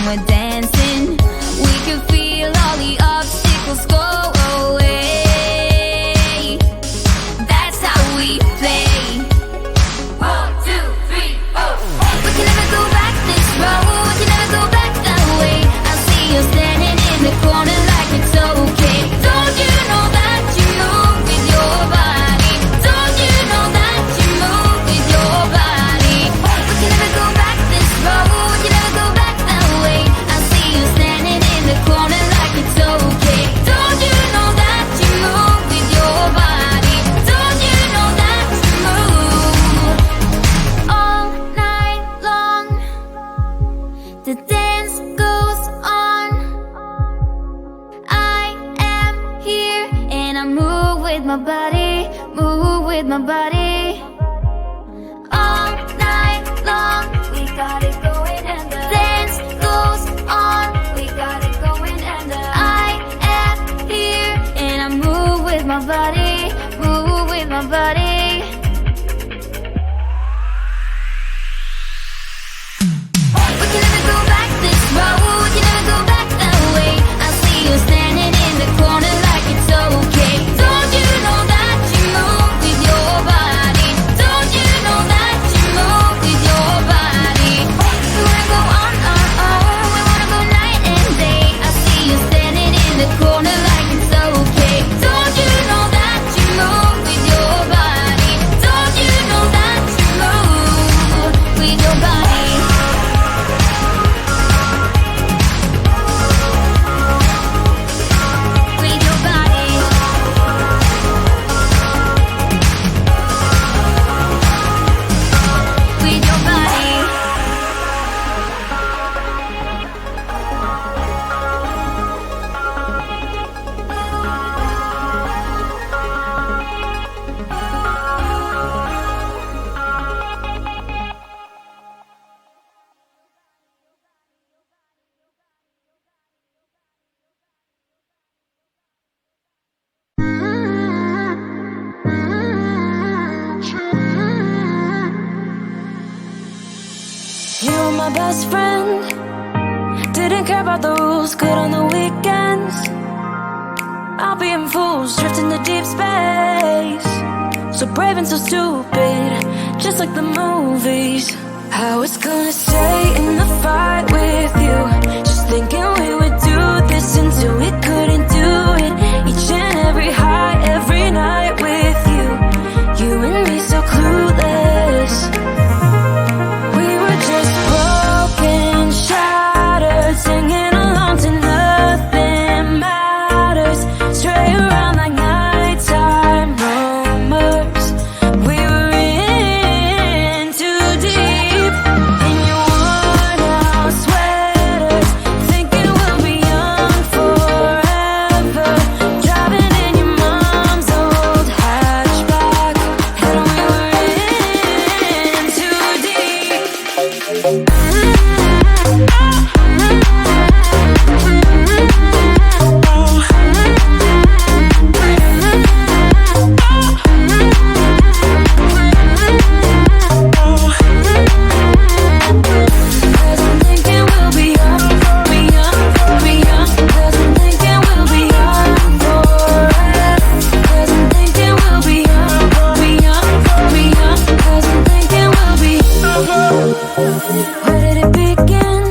we're dancing. We can feel all the obstacles go away. That's how we play. 1, 2, 3, 4. We can never go back this road. We can never go back that way. I see you standing in the corner like it's okay. Don't you know that you move with your body? Don't you know that you move with your body? We can never go back this road. We can never go back that way. I see you standing in the corner like it's okay. Don't you know that you move with your body? Don't you know that you move all night long? The dance goes on. I am here and I move with my body, move with my body. All night long, we got it going and the dance goes on. We got it going and I am here and I move with my body, move with my body. We can never go back this road. We can never go back that way. I see you standing in the corner like it's okay. Don't you know that you move with your body? Don't you know that you move with your body? We wanna go on, we wanna go night and day. I see you standing in the corner like it's okay. Don't you know that you move with your body? Don't you know that you move with your body? With your body. With your body. You were my best friend. Didn't care about the rules, good on the weekends. I'll be in fools, drifting to deep space. So brave and so stupid, just like the movies. I was gonna stay in the fight with you, just thinking we would do this until we couldn't do it. Each and every high, every night with you. You and me so clueless. We were just broken, shattered, singing along to nothing matters. Stray around like nighttime rumors. We were in too deep. In your worn out sweaters, thinking we'll be young forever. Driving in your mom's old hatchback, and we were in too deep. Cause I'm thinking we'll be young, be young, be young. Cause I'm thinking we'll be young forever. Cause I'm thinking we'll be young, be young, be young. Cause I'm thinking we'll be. Where did it begin?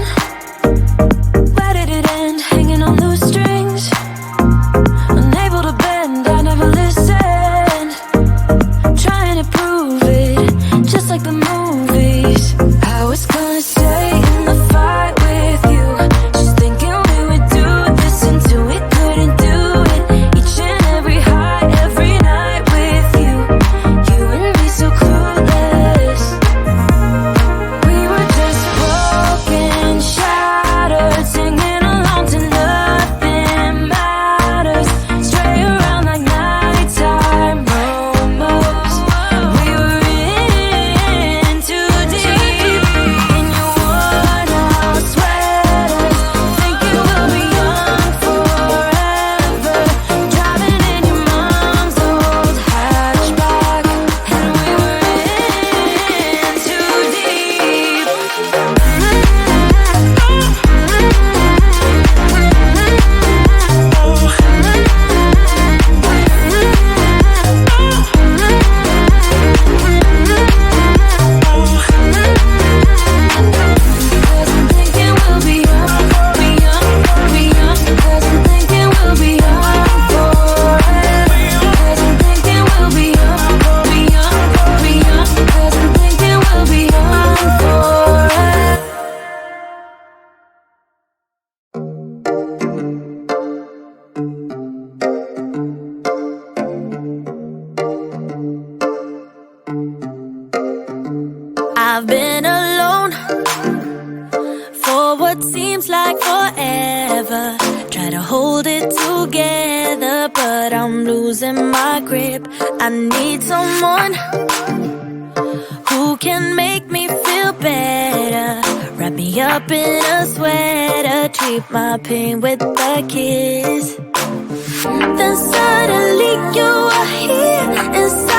I've been alone for what seems like forever. Try to hold it together, but I'm losing my grip. I need someone who can make me feel better. Wrap me up in a sweater, treat my pain with a kiss. Then suddenly you are here inside